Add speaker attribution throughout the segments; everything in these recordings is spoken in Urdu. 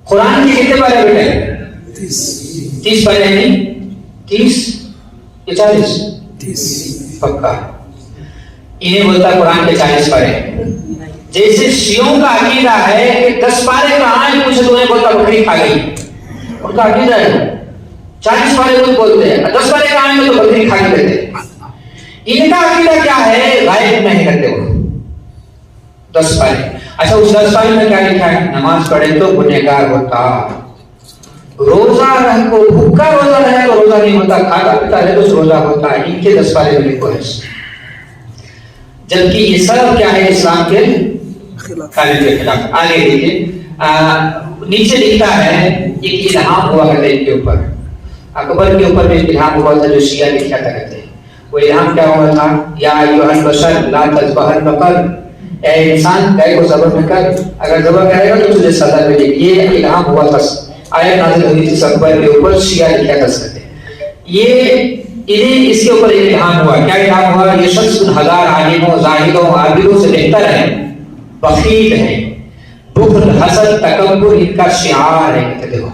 Speaker 1: قرآن کے کتنے پارے بیٹے؟ 30 پارے ہیں نہیں؟ 30 یا 40 پکا. انہیں بولتا قرآن کے 40 پارے. جیسے شیعوں کا عقیدہ ہے کہ 10 پارے کہاں ہیں پوچھے تو انہیں بولتا بکری کھا گئی. ان کا عقیدہ ہے 40 پارے کوئی بولتے ہیں 10 پارے کہاں ہیں تو بکری کھا کے دیتے. ان کا عقیدہ کیا ہے؟ غائب نہیں کرتے وہ 10 پارے. اچھا اس 10 پارے میں کیا لکھا ہے؟ نماز پڑھے تو گنہگار ہوتا, روزہ رہ کو بھوکا روزہ رہے تو روزہ نہیں ہوتا, کھاتا پیتا رہے تو روزہ ہوتا ہے. ان کے 10 پارے میں لکھو ہے. جبکہ یہ سب کیا ہے؟ اسلام کے خلاف. آگے دیکھیے نیچے لکھتا ہے ایک الہام ہوا کرتا ہے ان کے اوپر. اکبر کے اوپر ایک الہام ہوا تھا جو شیعہ لکھا تھا کرتے ہیں. وہ الہام کیا ہوا تھا؟ یا ایھا البشر لا تذبح البقر, اے انسان گائے کو ذبح نہ کر, اگر ذبح کرے گا تو تجھے سزا ملے گی. یہ الہام ہوا تھا, آیت نازل ہوئی تھی اکبر کے اوپر, شیعہ لکھا تھا کرتے ہیں. یہ انہیں اس کے اوپر ایک الہام ہوا. کیا الہام ہوا؟ یہ شخص 1000 عالموں زاہدوں عابدوں سے بہتر ہے, بخیل ہے, بخل حسد تکبر ان کا شعار ہے. دیکھو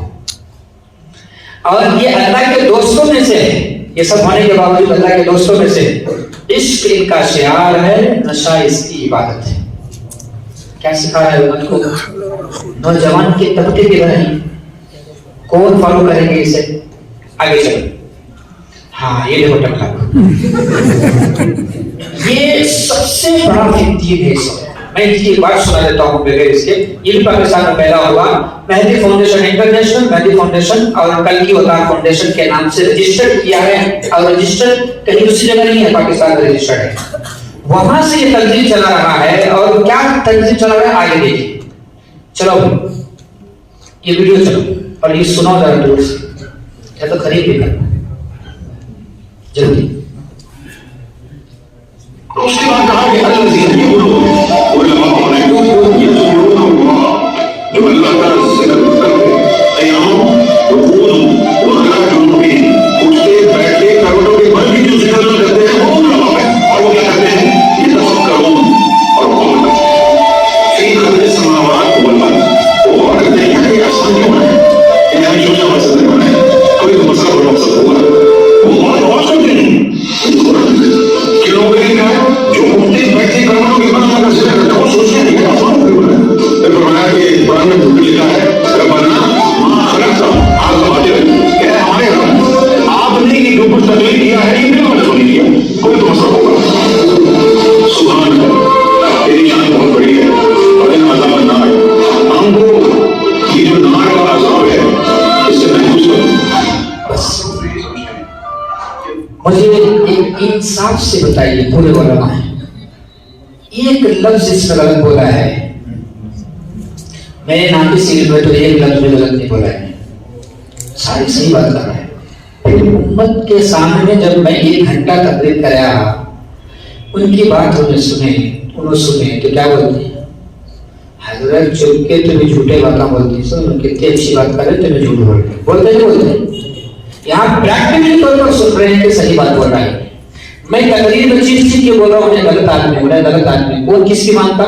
Speaker 1: اور یہ اللہ کے دوستوں میں سے ہے. یہ سب ہونے کے باوجود اللہ کے دوستوں میں سے عشق ان کا شعار ہے, نشہ اس کی عبادت ہے. کیا سکھا رہا ہے امت کو؟ نوجوان کے طبقے کی بھلائی کون فالو کریں گے اسے؟ آگے چلو. ہاں یہ دیکھو ٹکلا, یہ سب سے بڑا فتنہ ہے. میں اس کی ایک بات سنا دیتا ہوں بغیر اس کے. یہ بھی پاکستان میں پیدا ہوا. مہدی فاؤنڈیشن انٹرنیشنل مہدی فاؤنڈیشن اور کل کی وطار فاؤنڈیشن کے نام سے رجسٹرڈ کیا ہے, اور رجسٹرڈ کہیں دوسری جگہ نہیں ہے, پاکستان میں رجسٹرڈ ہے. وہاں سے یہ تنظیم چلا رہا ہے. اور کیا تنظیم چلا رہا ہے آگے دیکھیے. چلو یہ ویڈیو چلو اور یہ سنو ذرا دور سے, یا تو خرید بھی کرنا جلدی.
Speaker 2: اس کے بعد کہا کہ الذین یقولون علماء نے یذکرون اللہ, جو اللہ کا ذکر کرتے قیام رکوع وعلی جنوبہم, اٹھتے بیٹھتے کروٹوں کے بل بھی جو ذکر کرتے ہیں وہ علماء ہیں. اور وہ کیا کرتے ہیں؟ یتفکرون اور غور کرتے ہیں فی خلق السماوات والارض. وہ غور کرتے ہیں کہ آسمان کیوں بنائے, یعنی جو مقصد نے بنائے, کوئی تو مسئلہ اور مقصد ہوگا. وہ غور کرتے ہیں کہ لوگ کیا ہے جو اٹھتے بیٹھتے کروڑوں کے بل کا ذکر کرتے ہیں, وہ سوچتے ہیں کہ آسمان کیوں بنائے. فرمایا کہ قرآن میں بھی لکھا ہے ربنا ما خلقت هذا باطلا, کہ ہمارے رب آپ نے یہ جو کچھ تخلیق کیا ہے یہ بالکل نہیں کیا, کوئی تو مسئلہ ہوگا. سبحان اللہ, تیری شان بہت بڑی ہے. اور ان عذاب النار, ہم کو یہ جو نار کا عذاب ہے اس سے محفوظ کرو.
Speaker 1: بس مجھے ایک انصاف سے بتائیے پورے علماء ہیں, ایک لفظ اس میں غلط بولا ہے؟ میں نے ناقص علم میں تو ایک لفظ میں غلط نہیں بولا ہے, ساری صحیح بات کر رہا ہے. پھر امت کے سامنے جب میں 1 گھنٹہ تقریر کرایا, ان کی بات انہوں سنے تو کیا بولتے ہیں؟ حضرت چپ کے تمہیں جھوٹے باتیں بولتی ہیں. سن کتنی اچھی بات کر رہے تمہیں جھوٹ بولتے نہیں بولتے. یہاں پریکٹیکلی طور پر سن رہے ہیں کہ صحیح بات بول رہا ہے. میں تقریر میں چیز کے بول رہا ہوں, انہیں غلط آدمی بولا ہے, غلط آدمی. کون کس کی مانتا؟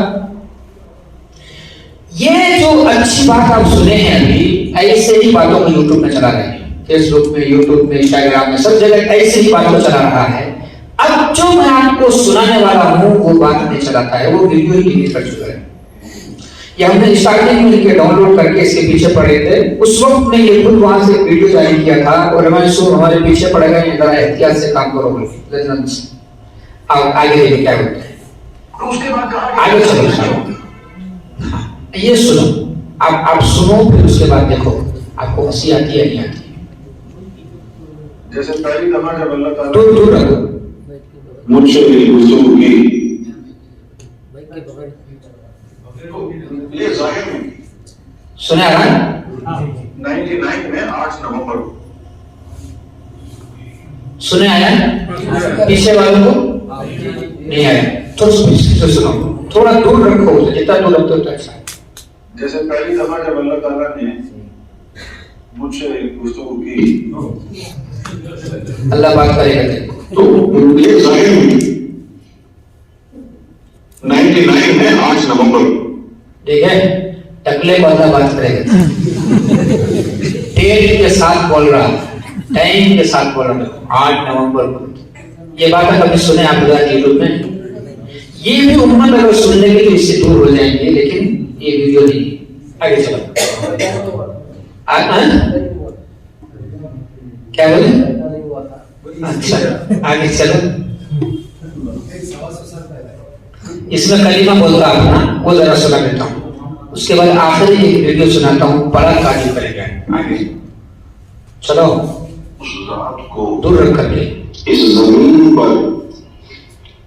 Speaker 1: یہ جو اچھی بات آپ سنے ہیں ابھی, ایسے ہی باتوں کو یوٹیوب میں چلا رہے ہیں, فیس بک میں, یوٹیوب میں, انسٹاگرام میں, سب جگہ ایسے ہی باتوں چلا رہا ہے. اب جو میں آپ کو سنانے والا ہوں وہ بات نہیں چلاتا ہے, وہ ویڈیو ہی ڈیلیٹ کر چکا ہے. یہ ہم نے اسٹارٹنگ میں لکھ کے ڈاؤن لوڈ کر کے اس کے پیچھے پڑے تھے. اس وقت میں یہ خود وہاں سے ویڈیو جاری کیا تھا, اور میں سو ہمارے پیچھے پڑے گا, ذرا احتیاط سے کام کرو گے. آگے دیکھیں کیا ہوتا ہے.
Speaker 2: اس کے بعد کہا
Speaker 1: آگے چلو, یہ سنو, آپ سنو, پھر اس کے بعد دیکھو آپ کو ہنسی آتی ہے نہیں آتی.
Speaker 2: جیسے پہلی دفعہ جب اللہ تعالیٰ
Speaker 1: دور رکھو
Speaker 2: مجھ سے گفتگو کی, یہ ظاہر میں
Speaker 1: سنے آ رہا
Speaker 2: 99 میں 8 نومبر
Speaker 1: سنے آیا, پیچھے والوں کو نہیں آیا. تھوڑا سنو, تھوڑا دور رکھو, جتنا دور رکھتے ہوتا ہے.
Speaker 2: جیسے پہلی دفعہ جب اللہ تعالیٰ نے مجھ سے گفتگو کی,
Speaker 1: اللہ بات کرے گا
Speaker 2: تو یہ ظاہر میں 99 میں 8 نومبر
Speaker 1: ٹھیک ہے. اگلے بندہ بات کرے گا. ڈیٹ کے ساتھ بول رہا, ٹائم کے ساتھ بول رہا, 8 نومبر کو. یہ بات کبھی سنے آپ لوگ یوٹیوب میں؟ یہ بھی امت اگر سننے کے لیے اس سے دور ہو جائیں گے, لیکن یہ ویڈیو نہیں. آگے چلو. کیا بولے؟ اچھا آگے چلو. اس میں کلمہ بولتا ہوں نا, وہ ذرا سنا دیتا ہوں, اس کے بعد آخری ایک ویڈیو سناتا ہوں, بڑا تعریف کرے گا. آگے چلو. دور رکھ کر کے
Speaker 2: اس زمین پر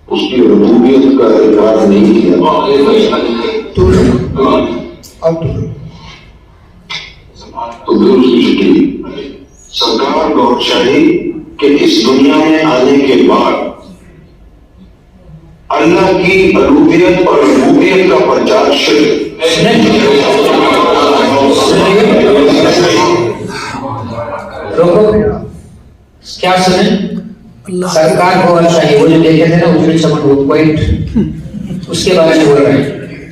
Speaker 2: اس کی ربوبیت کا اقرار نہیں کیا. تو پھر اس کی چھٹی سرکار گور شاہی کہ اس دنیا میں آنے کے بعد اللہ کی الوہیت اور ربوبیت کا پرچار شرک.
Speaker 1: کیا سنیں؟ سرکار کو شاہی وہ جو دیکھے تھے نا اجڑی چمن وہ پوائنٹ, اس کے بارے میں بول رہے ہیں.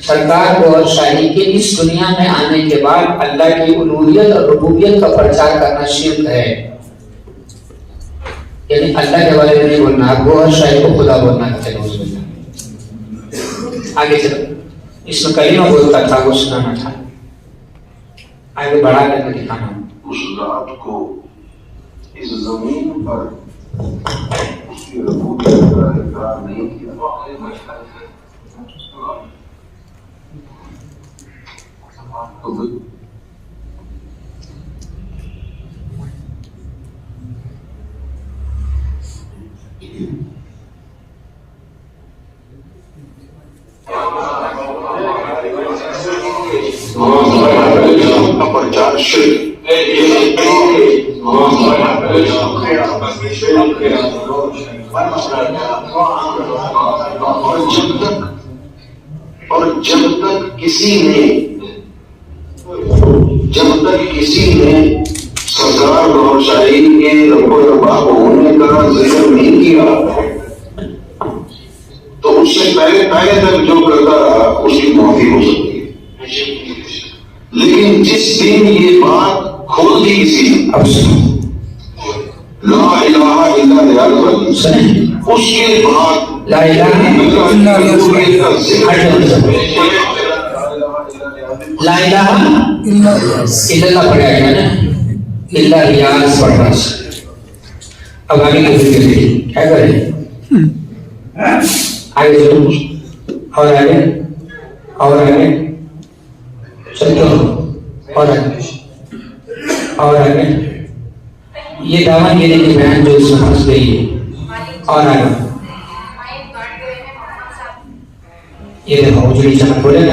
Speaker 1: سرکار کو شاہی کے اس دنیا میں آنے کے بعد اللہ کی الوہیت اور ربوبیت کا پرچار کرنا شرک ہے. یعنی اللہ کے بارے میں نہیں بولنا, گوہر شاہی کو خدا بولنا چلو. آگے چلو. اس میں کلمہ بولتا تھا, وہ سنانا تھا. آگے بڑھا کر میں دکھانا ہوں.
Speaker 2: اس ذات کو اس زمین پر اس کی ربوبیت کا اقرار نہیں کیا. پرچار شرک. اور جب تک کسی نے سرکار گور شاہی کے رب و رباب ہونے کا ذکر نہیں کیا تو اس سے پہلے تک جو کرتا رہا اس کی معافی ہو سکتی ہے. لیکن جس دن یہ بات کھول دی کسی لا الہ الا اللہ, اس کے بعد
Speaker 1: لا الہ الا اللہ, لا الہ الا اللہ پڑھا گیا نا, اللہ ریاض پڑھ رہا. اب آگے کیا کریں؟ آگے چلو, اور آگے اور آگے چلو, اور آگے اور آگے. یہ دعوت یہ نہیں کہ بہن جو اس میں پھنس گئی ہے. اور آگے یہ دیکھو اجڑی چمک بولے نا,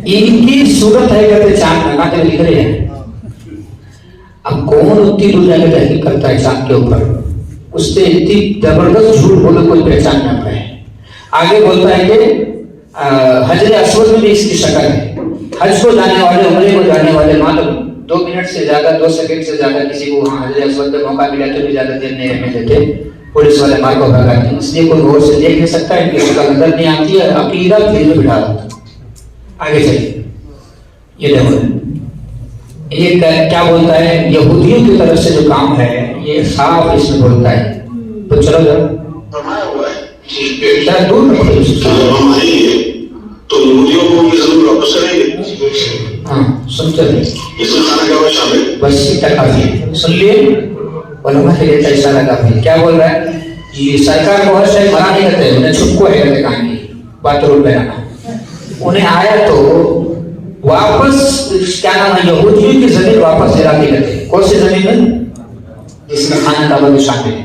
Speaker 1: ان کی صورت ہے کہتے چاند لگاتے لکھ رہے ہیں. اب کون اتنی دور جا کے تحقیق کرتا ہے چاند کے اوپر, اس سے اتنی زبردست جھوٹ بولے کوئی پہچان نہ پائے. آگے بولتا ہے کہ حجر اسود میں بھی اس کی شکل ہے. حج کو جانے والے, عمرے کو جانے والے ماتر 2 منٹ سے زیادہ, 2 سیکنڈ سے زیادہ کسی کو وہاں حجر اسود پہ موقع ملا تو بھی زیادہ دیر نہیں رہنے دیتے, پولیس والے مار کو بھگاتے ہیں. اس لیے کوئی غور سے دیکھ نہیں سکتا, ان کی شکل نظر نہیں آتی ہے, عقیدہ دل میں بٹھا دیتا. آگے چلیے. یہ دیکھو یہ کیا بولتا ہے, یہودیوں کی طرف سے جو کام ہے یہ صاف اس میں بولتا ہے. تو چلو ذرا دور رکھو
Speaker 2: تو یہودیوں کو بھی ضرور واپس کریں گے.
Speaker 1: ہاں سنتے رہے,
Speaker 2: اس میں کھانا کا شامل
Speaker 1: بس تک کافی سن لیے. علماء کے لیے ایسا لگا بھی کیا بول رہا ہے, یہ سرکار کو ہر شاید منع نہیں کرتے, انہیں چھپ کو ہے کرتے کہانی بات روڈ پہ آنا. انہیں آیا تو واپس کیا نام ہے, یہودیوں کی زمین واپس دلاتے کرتے. کون سی زمین ہے جس میں کھانا کا بھی شامل ہے.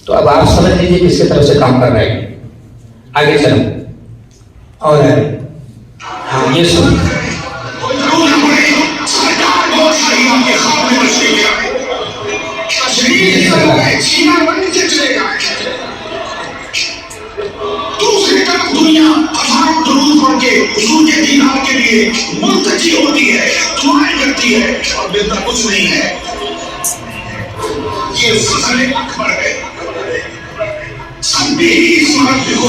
Speaker 1: تو اب آپ سمجھ لیجیے کس کی طرف سے کام کر رہے ہیں. آگے چلو اور آگے. ہاں یہ سن
Speaker 2: دوسری طرف دنیا ہزاروں درود پڑھ کے حضور کے دیدار کے لیے منتظر ہوتی ہے, دعائیں کرتی ہے, اور ملتا کچھ نہیں ہے. یہ فضل اکبر ہے. سب بھی اس مرد کو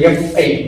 Speaker 1: MFI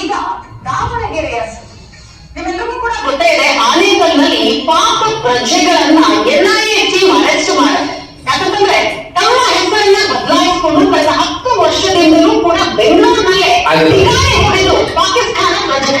Speaker 3: ಈಗ ದಾವಣಗೆರೆಯ ನಿಮ್ಮೆಲ್ಲರಿಗೂ ಕೂಡ ಗೊತ್ತೇ ಇದೆ, ಆನೇಕಲ್ನಲ್ಲಿ ಪಾಪ ಪ್ರಜೆಗಳನ್ನ NIA ಟೀಮ್ ಅರೆಸ್ಟ್ ಮಾಡಿದೆ. ಯಾಕಂತಂದ್ರೆ ತಮ್ಮ ಹೆಸರನ್ನ ಬದಲಾಯಿಸಿಕೊಂಡು ಕಳೆದ 10 ವರ್ಷದಿಂದಲೂ ಕೂಡ ಬೆಂಗಳೂರಿನಲ್ಲೇ ಬಿಗಾಡಿ ಹೊಡೆದು ಪಾಕಿಸ್ತಾನ ಪ್ರಜೆ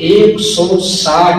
Speaker 1: 160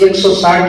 Speaker 1: 160,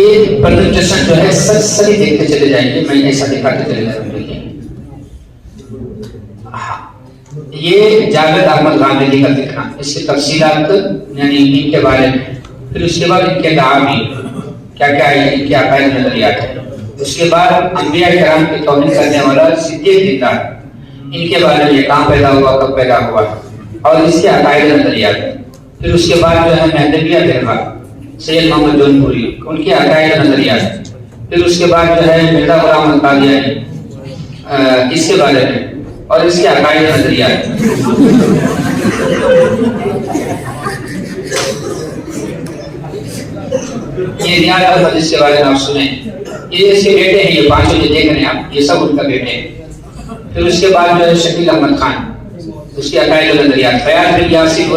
Speaker 1: یہ پریزنٹیشن جو ہے سبھی دیکھتے چلے جائیں گے، میں ایسا دکھاتے چلے جاؤں گا. یہ جاوید احمد غامدی کا لکھنا، اس کی تفصیلات یعنی ان کے بارے میں، پھر اس کے بعد ان کے دعاوی کیا کیا ہے، ان کے عقائد نظریات ہیں. اس کے بعد انبیاء کرام کی توہین کرنے والا صدیق دیندار، ان کے بارے میں کہاں پیدا ہوا، کب پیدا ہوا اور اس کے عقائد نظریات. پھر اس کے بعد جو ہے مہدویہ فرقہ سید محمد جونپوری، ان کے عقائد نظریات. پھر اس کے بعد جو ہے مرزا غلام احمد قادیانی، اس کے بارے میں اور اس کے عقائد نظریات. یہ ریاض احمد، اس کے بارے میں آپ سنیں، یہ اس کے بیٹے ہیں، یہ پانچوں جو دیکھ رہے ہیں آپ، یہ سب ان کا بیٹے ہیں. پھر اس کے بعد جو ہے شکیل احمد خان، اس کے عقائد نظریات. فیاض بن یاسر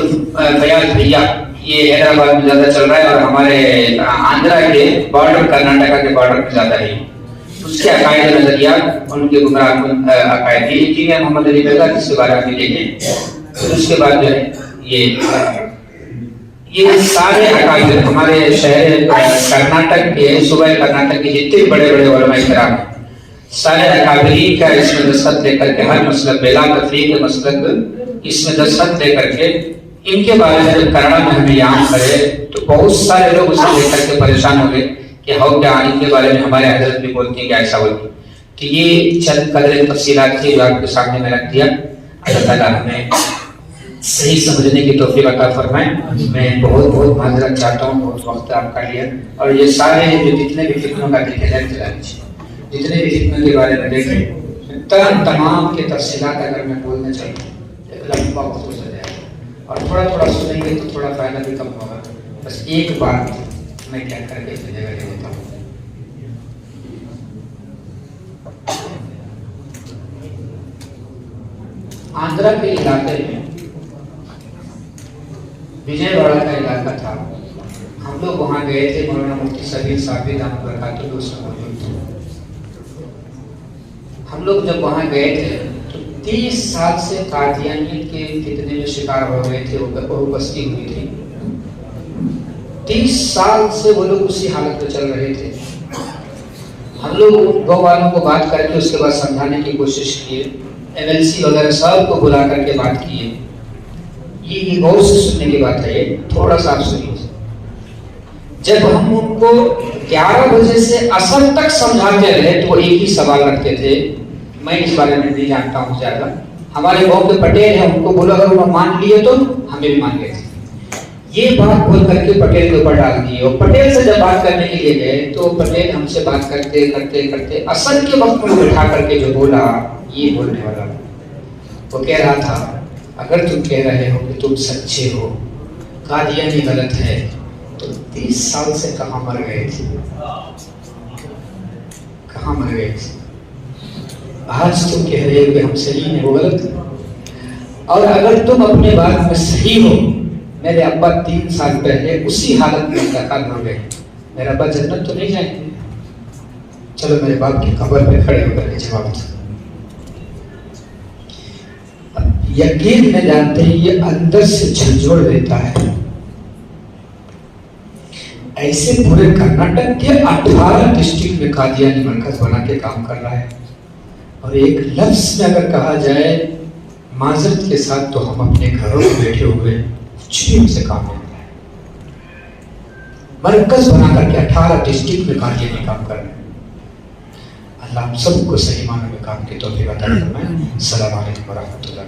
Speaker 1: فیاض بھیا، یہ حیدرآباد میں زیادہ چل رہا ہے اور ہمارے آندھرا کے بارڈر، کرناٹکا کے بارڈر پہ زیادہ ہے. اس کے عقائد نظریات، ان کے گمراہ کن عقائد. یہ انجینئر محمد علی مرزا، جس کے بارے میں دیکھیں. پھر اس کے بعد جو ہے یہ سارے عقائد ہمارے شہر کرناٹک کے، صوبہ کرناٹک کے جتنے بڑے بڑے علماء کرام ہیں، سارے اکابرین کا اس میں دستخط لے کر کے، ہر مسلک بلا تفریق کے مسلک اس میں دستخط لے کر کے، ان کے بارے میں جب کنڑا میں ہمیں یاد کرے تو بہت سارے لوگ اسے لے کر کے پریشان ہو گئے کہ ہو کیا، ان کے بارے میں ہمارے حضرت بھی بولتے ہیں کہ ایسا ہوتی. تو یہ چند قدر تفصیلات تھی جو آپ کے سامنے میں رکھ دیا. اللہ تعالیٰ ہمیں صحیح سمجھنے کی توفیق عطا فرمائے. میں بہت بہت معذرت چاہتا ہوں، بہت وقت آپ کا لیا. اور یہ سارے جو جتنے بھی فتنوں کا ذکر ہے، جتنے بھی فتنوں کے بارے میں دیکھیں، تمام کی تفصیلات اگر میں بولنا چاہوں لمبا وقت ہو جائے گا، اور تھوڑا تھوڑا سنیں گے تو تھوڑا فائدہ بھی کم ہوگا. بس ایک بات میں کیا کر کے اپنی جگہ لے دیتا ہوں. آندھرا کے علاقے میں وجے واڑہ کا علاقہ تھا، ہم لوگ وہاں گئے تھے. مولانا مفتی سبیر صاحب دامت برکاتہ اس میں موجود تھے. ہم لوگ جب وہاں گئے تھے تو 30 سال سے قادیانیت کے فتنے میں شکار ہو گئے تھے، وہ بستی ہوئی تھی. 30 سال سے وہ لوگ اسی حالت میں چل رہے تھے. ہم لوگ گاؤں والوں کو بات کر کے اس کے بعد سمجھانے کی کوشش کیے، MLC وغیرہ سب کو بلا کر کے بات کیے. یہ غور سے سننے کی بات ہے، یہ تھوڑا سا آپ سنیے. جب ہم ان کو 11 بجے سے عصر تک سمجھاتے رہے تو وہ ایک ہی سوال رکھتے تھے. میں اس بارے میں نہیں جانتا ہوں زیادہ، ہمارے گاؤں کے پٹیل ہیں، ان کو بولو اگر انہوں مان لیے تو ہمیں بھی مان گئے تھے. یہ بات بول کر کے پٹیل کے اوپر ڈال دی. اور پٹیل سے جب بات کرنے کے لیے گئے تو پٹیل ہم سے بات کرتے کرتے کرتے عصر کے وقت میں بٹھا کر کے جو بولا، یہ بولنے والا وہ کہہ رہا تھا، اگر تم کہہ رہے ہو کہ تم سچے ہو، قادیانی غلط ہے، تو 30 سال سے کہاں مر گئے تھے، کہاں مر گئے تھے؟ آج تم کہہ رہے ہو کہ ہم صحیح ہیں، وہ غلط ہے. اور اگر تم اپنے بات میں صحیح ہو، میرے ابا 3 سال پہلے اسی حالت میں انتقال ہو گئے، میرے ابا جنت تو نہیں جائیں گے؟ چلو میرے باپ کی قبر پہ کھڑے ہو کر کے جواب دو. یقین میں جانتے ہیں یہ اندر سے جھنجھوڑ دیتا ہے. ایسے پورے کرناٹک کے 18 ڈسٹرکٹ میں قادیانی مرکز بنا کے کام کر رہا ہے. اور ایک لفظ میں اگر کہا جائے معذرت کے ساتھ تو ہم اپنے گھروں میں بیٹھے ہوئے کچھ بھی ہم سے کام نہیں رہا ہے. مرکز بنا کر کے 18 ڈسٹرکٹ میں قادیانی کام کر رہے ہیں. اللہ ہم سب کو صحیح معنوں میں کام کی توفیق عطا فرمائے. السلام علیکم ورحمۃ اللہ.